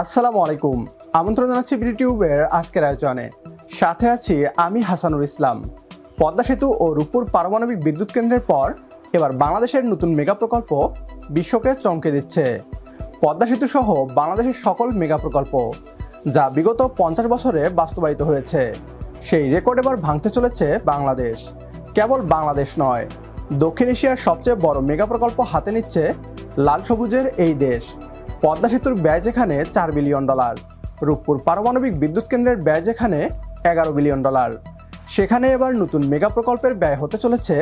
আসসালামু আলাইকুম। আমন্ত্রণ জানাচ্ছি বিডিটিউবের আজকের আয়োজনে। সাথে আছি আমি হাসানুর ইসলাম। পদ্মা সেতু ও রূপপুর পারমাণবিক বিদ্যুৎ কেন্দ্রের পর এবার বাংলাদেশের নতুন মেগা প্রকল্প বিশ্বকে চমকে দিচ্ছে। পদ্মা সেতু সহ বাংলাদেশের সকল মেগা প্রকল্প যা বিগত 50 বছরে বাস্তবায়িত হয়েছে, সেই রেকর্ড এবার ভাঙতে চলেছে বাংলাদেশ। কেবল বাংলাদেশ নয়, দক্ষিণ এশিয়ার সবচেয়ে বড় মেগা প্রকল্প হাতে নিচ্ছে লাল সবুজের এই দেশ। পদ্মা সেতুর ব্যয় যেখানে $4 বিলিয়ন, রূপপুর পারমাণবিক বিদ্যুৎ কেন্দ্রের ব্যয় যেখানে $11 বিলিয়ন, সেখানে এবার নতুন মেগা প্রকল্পের ব্যয় হতে চলেছে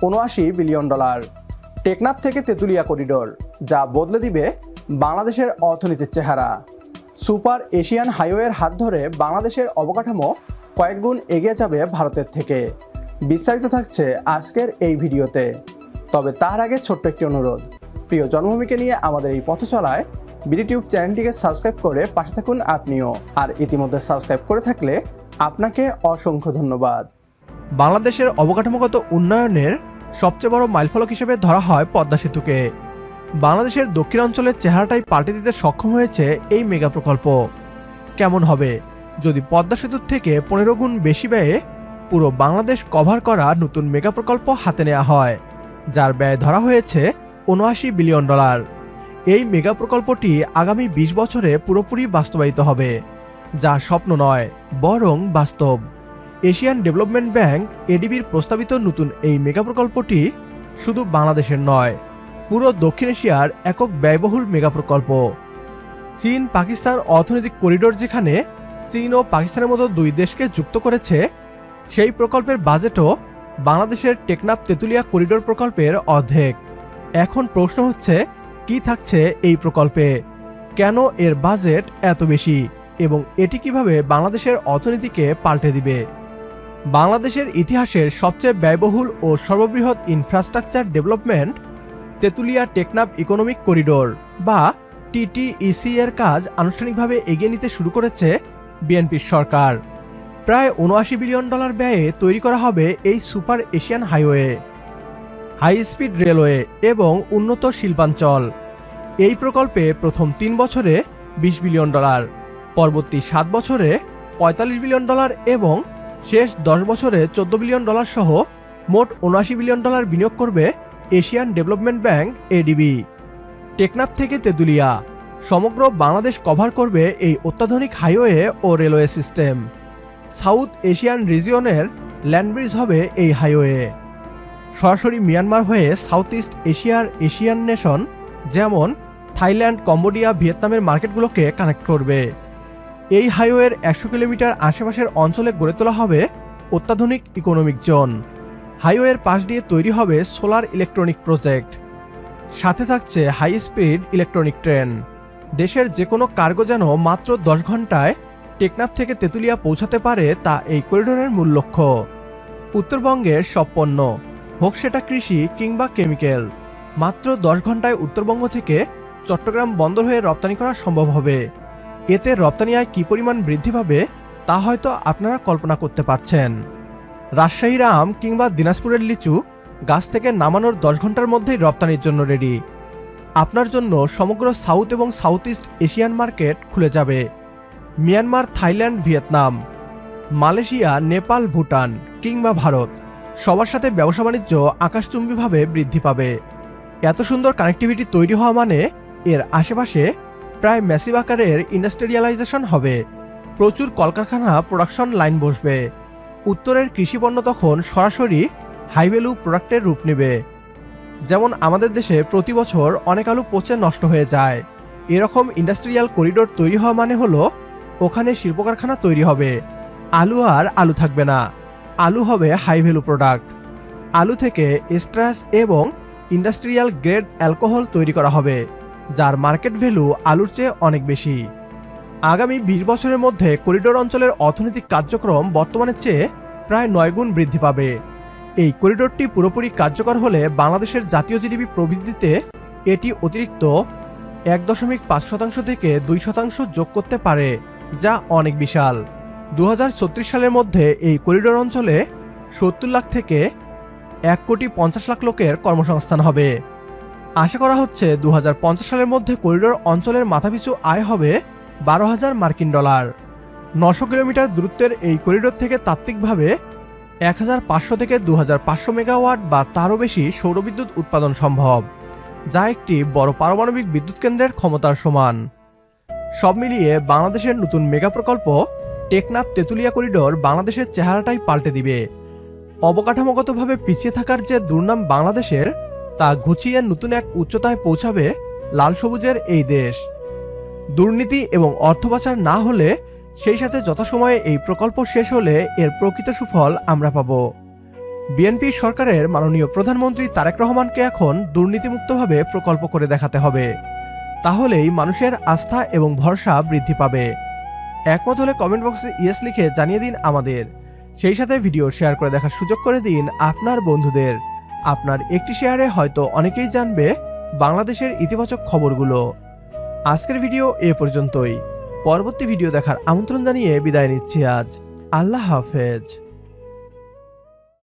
$79 বিলিয়ন। টেকনাফ থেকে তেঁতুলিয়া করিডোর, যা বদলে দিবে বাংলাদেশের অর্থনীতির চেহারা। সুপার এশিয়ান হাইওয়ের হাত ধরে বাংলাদেশের অবকাঠামো কয়েক গুণ এগিয়ে যাবে ভারতের থেকে। বিস্তারিত থাকছে আজকের এই ভিডিওতে। তবে তার আগে ছোট্ট একটি অনুরোধ, প্রিয় জন্মভূমিকে নিয়ে আমাদের এই পথ চলায় বিডিটিউব চ্যানেলটিকে সাবস্ক্রাইব করে পাশে থাকুন আপনিও। আর ইতিমধ্যে সাবস্ক্রাইব করে থাকলে আপনাকে অসংখ্য ধন্যবাদ। বাংলাদেশের অবকাঠামোগত উন্নয়নের সবচেয়ে বড় মাইলফলক হিসেবে ধরা হয় পদ্মা সেতুকে। বাংলাদেশের দক্ষিণাঞ্চলের চেহারাটাই পাল্টে দিতে সক্ষম হয়েছে এই মেগা প্রকল্প। কেমন হবে যদি পদ্মা সেতুর থেকে 15 গুণ বেশি ব্যয়ে পুরো বাংলাদেশ কভার করা নতুন মেগা প্রকল্প হাতে নেওয়া হয়, যার ব্যয় ধরা হয়েছে $79 বিলিয়ন। এই মেগা প্রকল্পটি আগামী 20 বছরে পুরোপুরি বাস্তবায়িত হবে, যা স্বপ্ন নয় বরং বাস্তব। এশিয়ান ডেভেলপমেন্ট ব্যাংক এডিবির প্রস্তাবিত নতুন এই মেগা প্রকল্পটি শুধু বাংলাদেশের নয়, পুরো দক্ষিণ এশিয়ার একক ব্যয়বহুল মেগা প্রকল্প। চীন পাকিস্তান অর্থনৈতিক করিডোর, যেখানে চীন ও পাকিস্তানের মতো দুই দেশকে যুক্ত করেছে, সেই প্রকল্পের বাজেটও বাংলাদেশের টেকনাফ তেঁতুলিয়া করিডোর প্রকল্পের অর্ধেক। এখন প্রশ্ন হচ্ছে, কি থাকছে এই প্রকল্পে, কেন এর বাজেট এত বেশি এবং এটি কিভাবে বাংলাদেশের অর্থনীতিকে পাল্টে দিবে। বাংলাদেশের ইতিহাসের সবচেয়ে ব্যয়বহুল ও সর্ববৃহৎ infrastructure development Tetulia Teknaf economic corridor বা টিটিইসি এর কাজ আনুষ্ঠানিকভাবে এগিয়ে নিতে শুরু করেছে বিএনপির সরকার। প্রায় $79 বিলিয়ন ব্যয়ে তৈরি করা হবে এই super Asian highway, high speed railway এবং উন্নত শিল্পাঞ্চল। এই প্রকল্পে প্রথম 3 বছরে $20 বিলিয়ন, পরবর্তী 7 বছরে $45 বিলিয়ন এবং শেষ 10 বছরে $14 বিলিয়ন সহ মোট $79 বিলিয়ন বিনিয়োগ করবে Asian development bank ADB. Teknaf থেকে তেঁতুলিয়া সমগ্র বাংলাদেশ কভার করবে এই অত্যাধুনিক হাইওয়ে ও রেলওয়ে সিস্টেম। সাউথ এশিয়ান রিজিয়নের ল্যান্ডব্রিজ হবে এই হাইওয়ে। সরাসরি মিয়ানমার হয়ে সাউথ ইস্ট এশিয়ার এশিয়ান নেশন যেমন থাইল্যান্ড, কম্বোডিয়া, ভিয়েতনামের মার্কেটগুলোকে কানেক্ট করবে। এই হাইওয়ের 100 কিলোমিটার আশেপাশের অঞ্চলে গড়ে তোলা হবে অত্যাধুনিক ইকোনমিক জোন। হাইওয়ের পাশ দিয়ে তৈরি হবে সোলার ইলেকট্রনিক প্রজেক্ট। সাথে থাকছে হাই স্পিড ইলেকট্রনিক ট্রেন। দেশের যে কোনো কার্গো যেন মাত্র 10 ঘন্টায় টেকনাফ থেকে তেঁতুলিয়া পৌঁছাতে পারে, তা এই করিডোরের মূল লক্ষ্য। উত্তরবঙ্গের সব পণ্য, হোক সেটা কৃষি কিংবা কেমিক্যাল, মাত্র 10 ঘন্টায় উত্তরবঙ্গ থেকে চট্টগ্রাম বন্দর হয়ে রপ্তানি করা সম্ভব হবে। এতে রপ্তানি আয় কী পরিমাণ বৃদ্ধি পাবে তা হয়তো আপনারা কল্পনা করতে পারছেন। রাজশাহীর আম কিংবা দিনাজপুরের লিচু গাছ থেকে নামানোর 10 ঘন্টার মধ্যেই রপ্তানির জন্য রেডি। আপনার জন্য সমগ্র সাউথ এবং সাউথ ইস্ট এশিয়ান মার্কেট খুলে যাবে। Myanmar, Thailand, Vietnam, Malaysia, Nepal, Bhutan কিংবা ভারত, সবার সাথে ব্যবসা বাণিজ্য আকাশচুম্বীভাবে বৃদ্ধি পাবে। এত সুন্দর কানেক্টিভিটি তৈরি হওয়া মানে এর আশেপাশে প্রায় ম্যাসিভ আকারের ইন্ডাস্ট্রিয়ালাইজেশন হবে। প্রচুর কলকারখানা, প্রোডাকশন লাইন বসবে। উত্তরের কৃষিপণ্য তখন সরাসরি হাইভ্যালু প্রোডাক্টের রূপ নেবে। যেমন আমাদের দেশে প্রতি বছর অনেক আলু পচে নষ্ট হয়ে যায়, এরকম ইন্ডাস্ট্রিয়াল করিডোর তৈরি হওয়া মানে হলো ওখানে শিল্প কারখানা তৈরি হবে। আলু আর আলু থাকবে না, আলু হবে হাই ভ্যালু প্রোডাক্ট। আলু থেকে এস্ট্রাস এবং ইন্ডাস্ট্রিয়াল গ্রেড অ্যালকোহল তৈরি করা হবে, যার মার্কেট ভ্যালু আলুর চেয়ে অনেক বেশি। আগামী 20 বছরের মধ্যে করিডোর অঞ্চলের অর্থনৈতিক কার্যক্রম বর্তমানের চেয়ে প্রায় 9 গুণ বৃদ্ধি পাবে। এই করিডোরটি পুরোপুরি কার্যকর হলে বাংলাদেশের জাতীয় জিডিপি প্রবৃদ্ধিতে এটি অতিরিক্ত 1.5% থেকে 2% যোগ করতে পারে, যা অনেক বিশাল। 2036 সালের মধ্যে এই করিডোর অঞ্চলে 70 লাখ থেকে 1,50,00,000 লোকের কর্মসংস্থান হবে। আশা করা হচ্ছে 2050 সালের মধ্যে করিডোর অঞ্চলের মাথাপিছু আয় হবে 12,000 মার্কিন ডলার। 900 কিলোমিটার দূরত্বের এই করিডোর থেকে তাত্ত্বিকভাবে 1,500 থেকে 2,500 মেগাওয়াট বা তারও বেশি সৌরবিদ্যুৎ উৎপাদন সম্ভব, যা একটি বড় পারমাণবিক বিদ্যুৎ কেন্দ্রের ক্ষমতার সমান। সব মিলিয়ে বাংলাদেশের নতুন মেগা প্রকল্প টেকনাফ তেঁতুলিয়া করিডোর বাংলাদেশের চেহারাটাই পাল্টে দিবে। অবকাঠামোগতভাবে পিছিয়ে থাকার যে দুর্নাম বাংলাদেশের, তা ঘুচিয়ে নতুন এক উচ্চতায় পৌঁছাবে লাল সবুজের এই দেশ। দুর্নীতি এবং অর্থ পাচার না হলে, সেই সাথে যথাসময়ে এই প্রকল্প শেষ হলে এর প্রকৃত সুফল আমরা পাব। বিএনপি সরকারের মাননীয় প্রধানমন্ত্রী তারেক রহমানকে এখন দুর্নীতিমুক্তভাবে প্রকল্প করে দেখাতে হবে। তাহলেই মানুষের আস্থা এবং ভরসা বৃদ্ধি পাবে। একমত হলে কমেন্ট বক্সে ইয়েস লিখে জানিয়ে দিন আমাদের। সেই সাথে ভিডিও শেয়ার করে দেখার সুযোগ করে দিন আপনার বন্ধুদের। আপনার একটি শেয়ারে হয়তো অনেকেই জানবে বাংলাদেশের ইতিবাচক খবরগুলো। আজকের ভিডিও এ পর্যন্তই। পরবর্তী ভিডিও দেখার আমন্ত্রণ জানিয়ে বিদায় নিচ্ছি আজ। আল্লাহ হাফেজ।